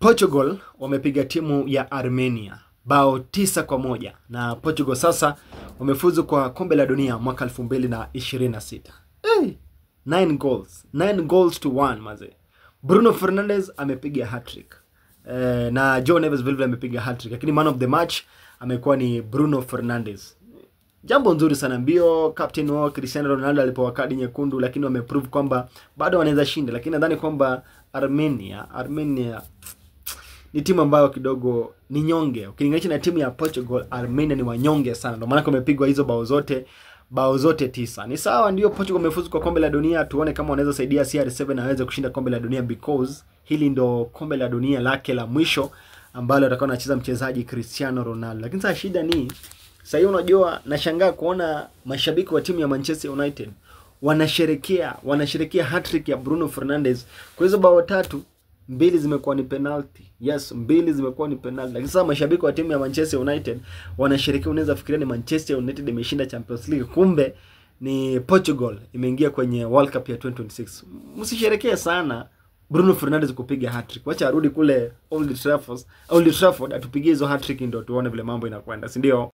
Portugal wamepiga timu ya Armenia bao 9-1 na Portugal sasa wamefuzu kwa kombe la dunia mwaka 2026. 9 goals to 1 maze. Bruno Fernandes amepiga hat-trick. Na Joe Neves vile amepiga hat-trick, lakini man of the match amekuwa ni Bruno Fernandes. Jambo nzuri sana, mbio captain wao Cristiano Ronaldo alipewa kadi nyekundu, lakini wameprove kwamba bado wanaweza shinda. Lakini nadhani kwamba Armenia ni timu ambayo kidogo ni nyonge. Ukilinganisha na timu ya Portugal, Armenia ni wanyonge sana. Ndio maana wamepigwa hizo bao zote 9. Ni sawa, ndio Portugal wamefuzu kwa kombe la dunia. Tuone kama wanaweza saidia CR7 aweze kushinda kombe la dunia, because hili ndo kombe la dunia lake la mwisho ambalo atakuwa anacheza mchezaji Cristiano Ronaldo. Lakini sasa shida ni sasa hiyo, unajua nashangaa kuona mashabiki wa timu ya Manchester United wanasherehekea hat-trick ya Bruno Fernandes. Kwa hizo bao 3, 2 zimekuwa ni penalty. Yes, 2 zimekuwa ni penalty. Lakini sasa mashabiki wa timu ya Manchester United wanasherehekea, unaweza fikiria ni Manchester United imeshinda Champions League, kumbe ni Portugal imeingia kwenye World Cup ya 2026. Msisherehekee sana Bruno Fernandes kupiga hat-trick. Wacha arudi kule Old Trafford atupigie hizo hat-trick ndio tuone vile mambo inakwenda, si ndio?